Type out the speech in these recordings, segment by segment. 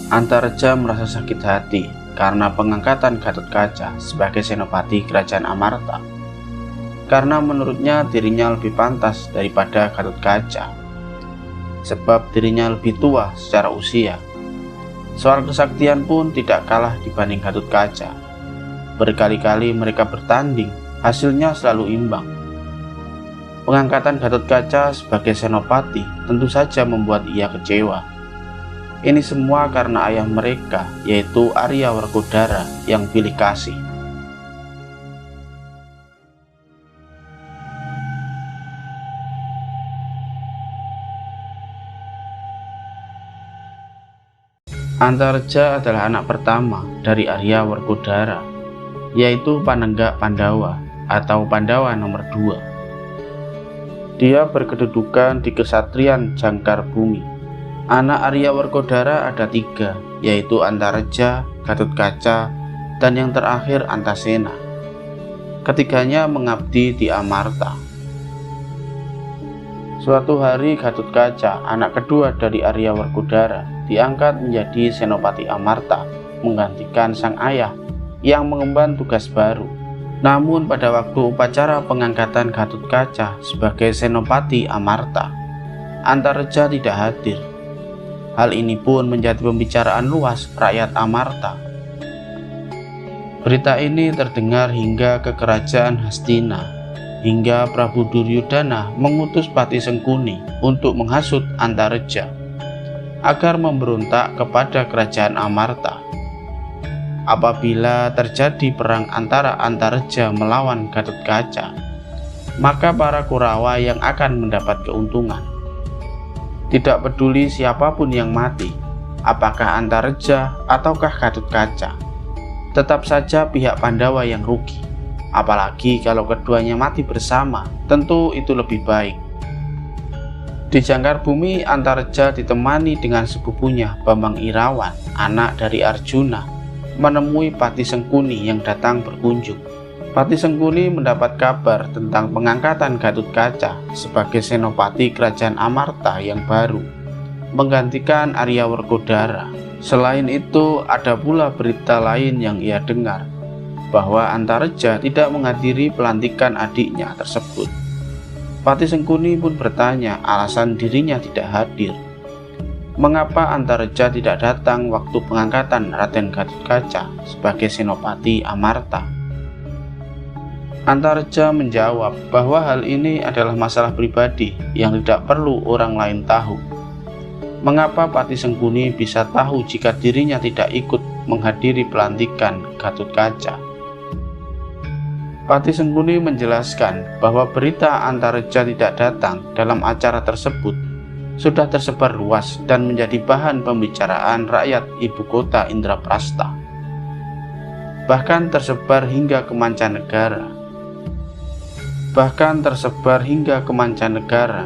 Antareja merasa sakit hati karena pengangkatan Gatotkaca sebagai senopati kerajaan Amarta, karena menurutnya dirinya lebih pantas daripada Gatotkaca, sebab dirinya lebih tua secara usia. Soal kesaktian pun tidak kalah dibanding Gatotkaca. Berkali-kali mereka bertanding, hasilnya selalu imbang. Pengangkatan Gatotkaca sebagai senopati tentu saja membuat ia kecewa. Ini semua karena ayah mereka, yaitu Arya Werkodara, yang pilih kasih. Antareja adalah anak pertama dari Arya Werkodara, yaitu Panenggak Pandawa atau Pandawa nomor 2. Dia berkedudukan di Kesatrian Jangkar Bumi. Anak Arya Werkodara ada 3, yaitu Antareja, Gatotkaca, dan yang terakhir Antasena. Ketiganya mengabdi di Amarta. Suatu hari Gatotkaca, anak kedua dari Arya Werkodara, diangkat menjadi senopati Amarta, menggantikan sang ayah yang mengemban tugas baru. Namun pada waktu upacara pengangkatan Gatotkaca sebagai senopati Amarta, Antareja tidak hadir. Hal ini pun menjadi pembicaraan luas rakyat Amarta. Berita ini terdengar hingga ke kerajaan Hastina, hingga Prabu Duryudana mengutus Pati Sengkuni untuk menghasut Antareja agar memberontak kepada kerajaan Amarta. Apabila terjadi perang antara Antareja melawan Gatotkaca, maka para Kurawa yang akan mendapat keuntungan. Tidak peduli siapapun yang mati, apakah Antareja ataukah Gatotkaca, tetap saja pihak Pandawa yang rugi. Apalagi kalau keduanya mati bersama, tentu itu lebih baik. Di Jangkar Bumi, Antareja ditemani dengan sepupunya Bambang Irawan, anak dari Arjuna, menemui Pati Sengkuni yang datang berkunjung. Pati Sengkuni mendapat kabar tentang pengangkatan Gatotkaca sebagai senopati kerajaan Amarta yang baru, menggantikan Arya Werkodara. Selain itu, ada pula berita lain yang ia dengar, bahwa Antareja tidak menghadiri pelantikan adiknya tersebut. Pati Sengkuni pun bertanya alasan dirinya tidak hadir. Mengapa Antareja tidak datang waktu pengangkatan Raden Gatotkaca sebagai senopati Amarta? Antareja menjawab bahwa hal ini adalah masalah pribadi yang tidak perlu orang lain tahu. Mengapa Pati Sengkuni bisa tahu jika dirinya tidak ikut menghadiri pelantikan Gatotkaca? Pati Sengkuni menjelaskan bahwa berita Antareja tidak datang dalam acara tersebut sudah tersebar luas dan menjadi bahan pembicaraan rakyat ibu kota Indraprasta. Bahkan tersebar hingga ke mancanegara.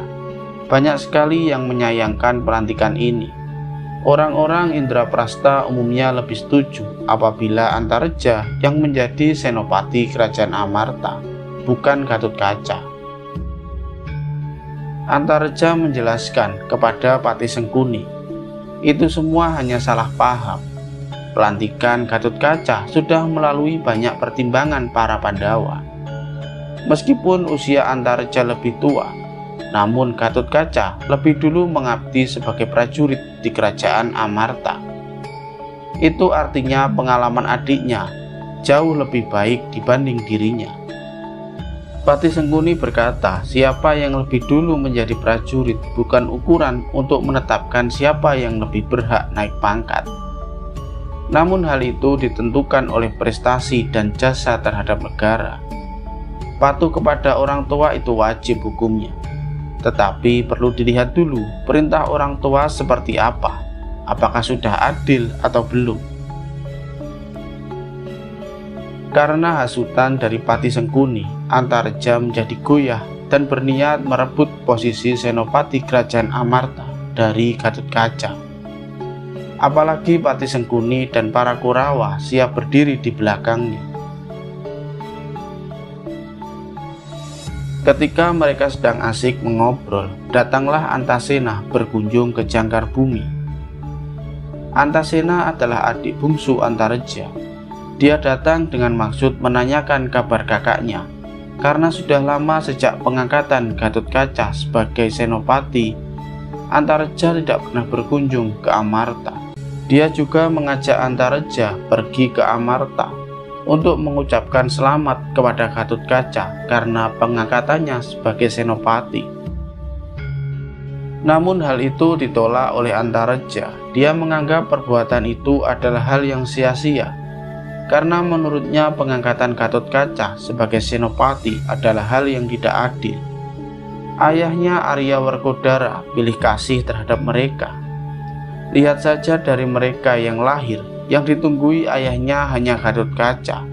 Banyak sekali yang menyayangkan pelantikan ini. Orang-orang Indraprasta umumnya lebih setuju apabila Antareja yang menjadi senopati kerajaan Amarta, bukan Gatotkaca. Antareja menjelaskan kepada Pati Sengkuni, itu semua hanya salah paham. Pelantikan Gatotkaca sudah melalui banyak pertimbangan para Pandawa. Meskipun usia Antareja lebih tua, namun Gatotkaca lebih dulu mengabdi sebagai prajurit di kerajaan Amarta. Itu artinya pengalaman adiknya jauh lebih baik dibanding dirinya. Pati Sengkuni berkata, siapa yang lebih dulu menjadi prajurit bukan ukuran untuk menetapkan siapa yang lebih berhak naik pangkat. Namun hal itu ditentukan oleh prestasi dan jasa terhadap negara. Patuh kepada orang tua itu wajib hukumnya. Tetapi perlu dilihat dulu perintah orang tua seperti apa, apakah sudah adil atau belum. Karena hasutan dari Pati Sengkuni, Antareja menjadi goyah dan berniat merebut posisi senopati kerajaan Amarta dari Gatotkaca. Apalagi Pati Sengkuni dan para Kurawa siap berdiri di belakangnya. Ketika mereka sedang asik mengobrol, datanglah Antasena berkunjung ke Jangkar Bumi. Antasena adalah adik bungsu Antareja. Dia datang dengan maksud menanyakan kabar kakaknya, karena sudah lama sejak pengangkatan Gatotkaca sebagai senopati, Antareja tidak pernah berkunjung ke Amarta. Dia juga mengajak Antareja pergi ke Amarta untuk mengucapkan selamat kepada Gatotkaca karena pengangkatannya sebagai senopati. Namun hal itu ditolak oleh Antareja. Dia menganggap perbuatan itu adalah hal yang sia-sia, karena menurutnya pengangkatan Gatotkaca sebagai senopati adalah hal yang tidak adil. Ayahnya Arya Werkodara pilih kasih terhadap mereka. Lihat saja dari mereka yang lahir, yang ditunggui ayahnya hanya Gatotkaca,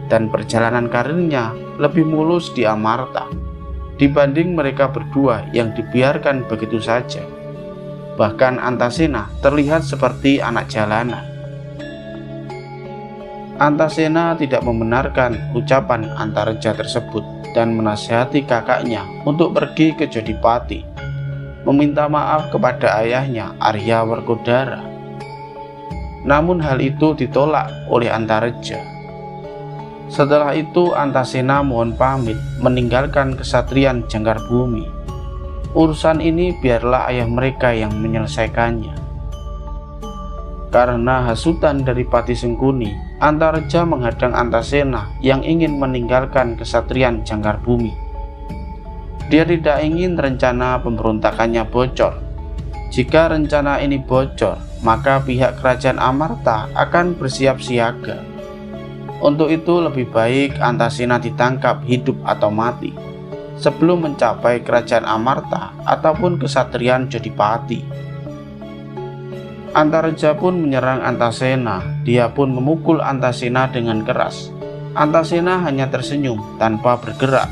dan perjalanan karirnya lebih mulus di Amarta dibanding mereka berdua yang dibiarkan begitu saja. Bahkan Antasena terlihat seperti anak jalanan. Antasena tidak membenarkan ucapan Antareja tersebut dan menasihati kakaknya untuk pergi ke Jodipati, meminta maaf kepada ayahnya Arya Werkodara. Namun hal itu ditolak oleh Antareja. Setelah itu Antasena mohon pamit meninggalkan kesatrian Jangkarbumi. Urusan ini biarlah ayah mereka yang menyelesaikannya. Karena hasutan dari Pati Sengkuni, Antareja menghadang Antasena yang ingin meninggalkan kesatrian Jangkarbumi. Dia tidak ingin rencana pemberontakannya bocor. Jika rencana ini bocor, maka pihak kerajaan Amarta akan bersiap siaga. Untuk itu lebih baik Antasena ditangkap hidup atau mati sebelum mencapai kerajaan Amarta ataupun kesatrian Jodipati. Antareja pun menyerang Antasena. Dia pun memukul Antasena dengan keras. Antasena hanya tersenyum tanpa bergerak.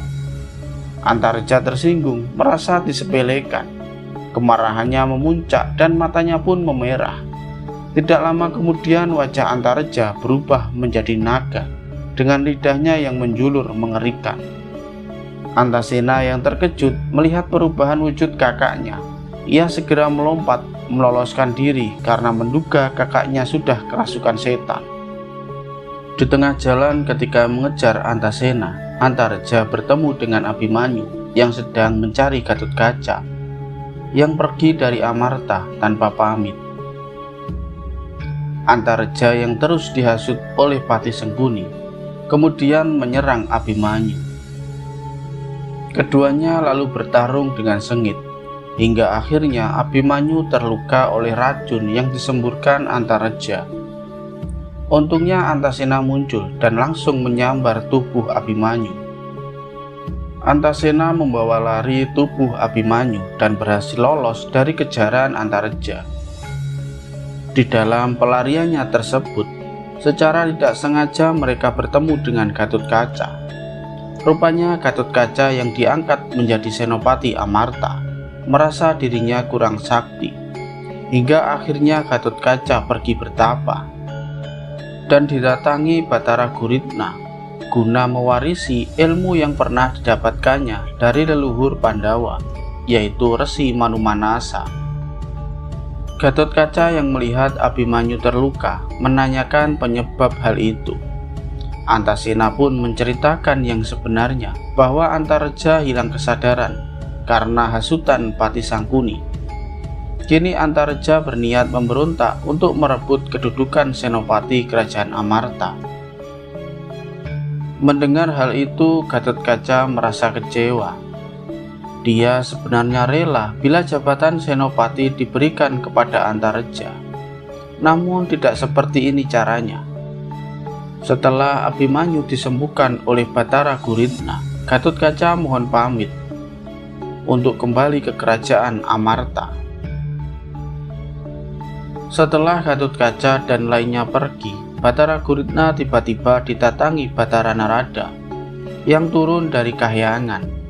Antareja tersinggung, merasa disepelekan. Kemarahannya memuncak dan matanya pun memerah. Tidak lama kemudian wajah Antareja berubah menjadi naga dengan lidahnya yang menjulur mengerikan. Antasena yang terkejut melihat perubahan wujud kakaknya. Ia segera melompat meloloskan diri karena menduga kakaknya sudah kerasukan setan. Di tengah jalan ketika mengejar Antasena, Antareja bertemu dengan Abimanyu yang sedang mencari Gatotkaca yang pergi dari Amarta tanpa pamit. Antareja yang terus dihasut oleh Pati Sengkuni kemudian menyerang Abimanyu. Keduanya lalu bertarung dengan sengit hingga akhirnya Abimanyu terluka oleh racun yang disemburkan Antareja. Untungnya Antasena muncul dan langsung menyambar tubuh Abimanyu. Antasena membawa lari tubuh Abimanyu dan berhasil lolos dari kejaran Antareja. Di dalam pelariannya tersebut, secara tidak sengaja mereka bertemu dengan Gatotkaca. Rupanya Gatotkaca yang diangkat menjadi senopati Amarta merasa dirinya kurang sakti, hingga akhirnya Gatotkaca pergi bertapa dan didatangi Batara Guritna guna mewarisi ilmu yang pernah didapatkannya dari leluhur Pandawa, yaitu Resi Manumanasa. Gatotkaca yang melihat Abimanyu terluka menanyakan penyebab hal itu. Antasena pun menceritakan yang sebenarnya, bahwa Antareja hilang kesadaran karena hasutan Pati Sangkuni. Kini Antareja berniat memberontak untuk merebut kedudukan senopati kerajaan Amarta. Mendengar hal itu, Gatotkaca merasa kecewa. Dia sebenarnya rela bila jabatan senopati diberikan kepada Antareja. Namun tidak seperti ini caranya. Setelah Abimanyu disembuhkan oleh Batara Guritna, Gatotkaca mohon pamit untuk kembali ke kerajaan Amarta. Setelah Gatotkaca dan lainnya pergi, Batara Guritna tiba-tiba didatangi Batara Narada yang turun dari kahyangan.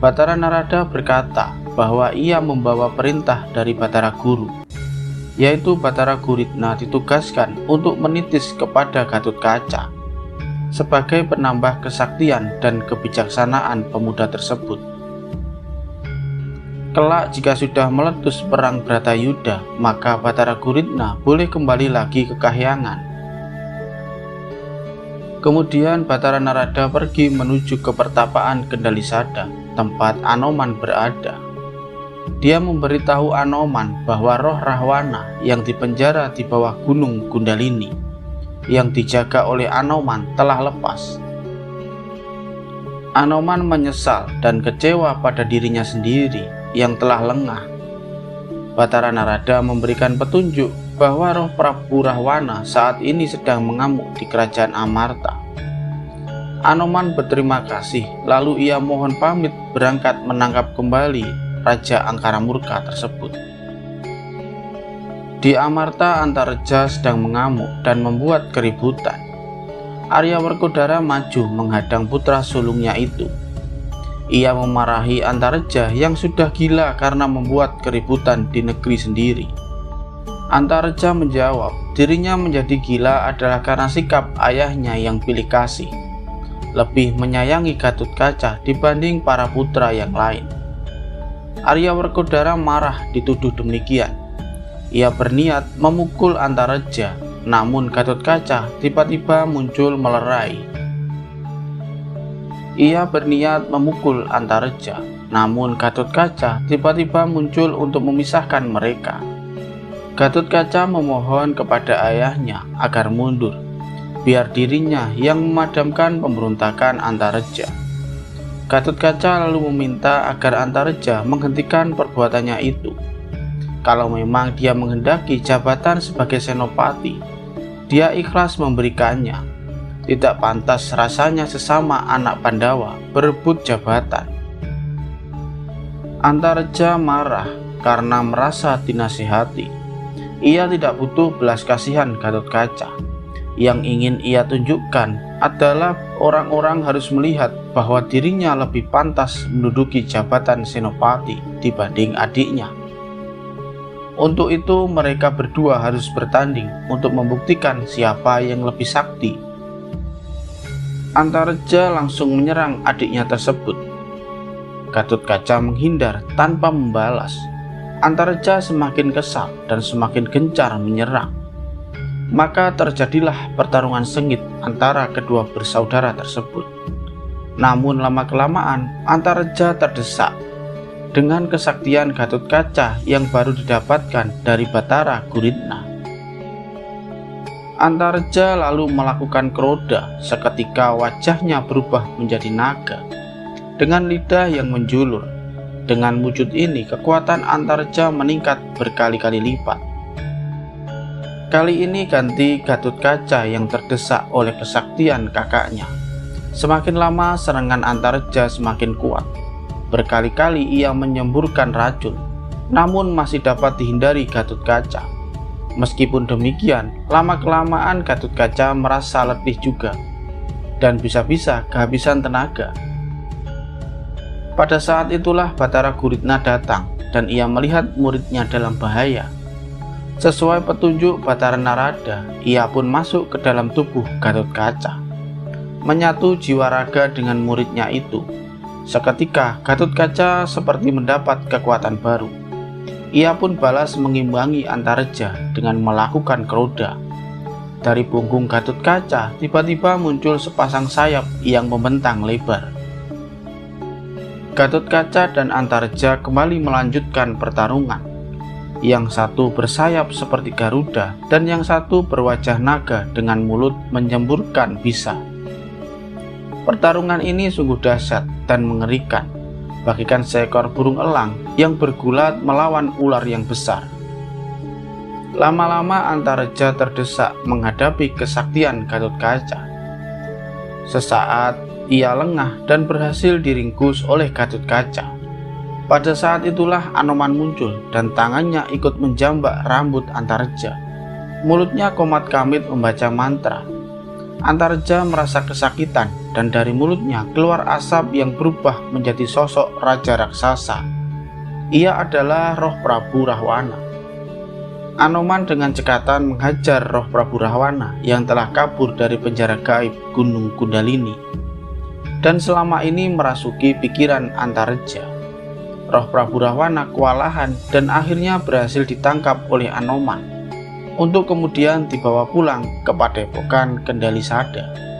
Batara Narada berkata bahwa ia membawa perintah dari Batara Guru, yaitu Batara Guritna ditugaskan untuk menitis kepada Gatotkaca sebagai penambah kesaktian dan kebijaksanaan pemuda tersebut. Kelak jika sudah meletus perang Bratayuda, maka Batara Guritna boleh kembali lagi ke Kahyangan. Kemudian Batara Narada pergi menuju ke pertapaan Kendalisada, tempat Anoman berada. Dia memberitahu Anoman bahwa roh Rahwana yang dipenjara di bawah gunung Kundalini, yang dijaga oleh Anoman, telah lepas. Anoman menyesal dan kecewa pada dirinya sendiri yang telah lengah. Batara Narada memberikan petunjuk bahwa roh Prabu Rahwana saat ini sedang mengamuk di kerajaan Amarta. Anoman berterima kasih, lalu ia mohon pamit berangkat menangkap kembali Raja Angkara Murka tersebut. Di Amarta, Antareja sedang mengamuk dan membuat keributan. Arya Werkodara maju menghadang putra sulungnya itu. Ia memarahi Antareja yang sudah gila karena membuat keributan di negeri sendiri. Antareja menjawab, dirinya menjadi gila adalah karena sikap ayahnya yang pilih kasih, lebih menyayangi Gatotkaca dibanding para putra yang lain. Arya Werkodara marah dituduh demikian. Ia berniat memukul Antareja, namun Gatotkaca tiba-tiba muncul melerai. Ia berniat memukul Antareja, namun Gatotkaca tiba-tiba muncul untuk memisahkan mereka. Gatotkaca memohon kepada ayahnya agar mundur, biar dirinya yang memadamkan pemberontakan Antareja. Gatotkaca lalu meminta agar Antareja menghentikan perbuatannya itu. Kalau memang dia menghendaki jabatan sebagai senopati, dia ikhlas memberikannya. Tidak pantas rasanya sesama anak Pandawa berebut jabatan. Antareja marah karena merasa dinasihati. Ia tidak butuh belas kasihan Gatotkaca. Yang ingin ia tunjukkan adalah orang-orang harus melihat bahwa dirinya lebih pantas menduduki jabatan senopati dibanding adiknya. Untuk itu mereka berdua harus bertanding untuk membuktikan siapa yang lebih sakti. Antareja langsung menyerang adiknya tersebut. Gatotkaca menghindar tanpa membalas. Antareja semakin kesal dan semakin gencar menyerang. Maka terjadilah pertarungan sengit antara kedua bersaudara tersebut. Namun lama-kelamaan Antareja terdesak dengan kesaktian Gatotkaca yang baru didapatkan dari Batara Guritna. Antareja lalu melakukan keroda, seketika wajahnya berubah menjadi naga dengan lidah yang menjulur. Dengan wujud ini kekuatan Antareja meningkat berkali-kali lipat. Kali ini ganti Gatotkaca yang terdesak oleh kesaktian kakaknya. Semakin lama serangan Antareja semakin kuat. Berkali-kali ia menyemburkan racun, namun masih dapat dihindari Gatotkaca. Meskipun demikian, lama-kelamaan Gatotkaca merasa letih juga, dan bisa-bisa kehabisan tenaga. Pada saat itulah Batara Guritna datang, dan ia melihat muridnya dalam bahaya. Sesuai petunjuk Batara Narada, ia pun masuk ke dalam tubuh Gatotkaca, menyatu jiwa raga dengan muridnya itu. Seketika Gatotkaca seperti mendapat kekuatan baru. Ia pun balas mengimbangi Antareja dengan melakukan keroda. Dari punggung Gatotkaca tiba-tiba muncul sepasang sayap yang membentang lebar. Gatotkaca dan Antareja kembali melanjutkan pertarungan. Yang satu bersayap seperti Garuda dan yang satu berwajah naga dengan mulut menyemburkan bisa. Pertarungan ini sungguh dahsyat dan mengerikan, bagikan seekor burung elang yang bergulat melawan ular yang besar. Lama-lama Antareja terdesak menghadapi kesaktian Gatotkaca. Sesaat ia lengah dan berhasil diringkus oleh Gatotkaca. Pada saat itulah Anoman muncul dan tangannya ikut menjambak rambut Antareja. Mulutnya komat kamit membaca mantra. Antareja merasa kesakitan dan dari mulutnya keluar asap yang berubah menjadi sosok raja raksasa. Ia adalah roh Prabu Rahwana. Anoman dengan cekatan menghajar roh Prabu Rahwana yang telah kabur dari penjara gaib Gunung Kundalini dan selama ini merasuki pikiran Antareja. Roh Prabu Rahwana kewalahan dan akhirnya berhasil ditangkap oleh Anoman untuk kemudian dibawa pulang ke Padepokan Kendali Sada.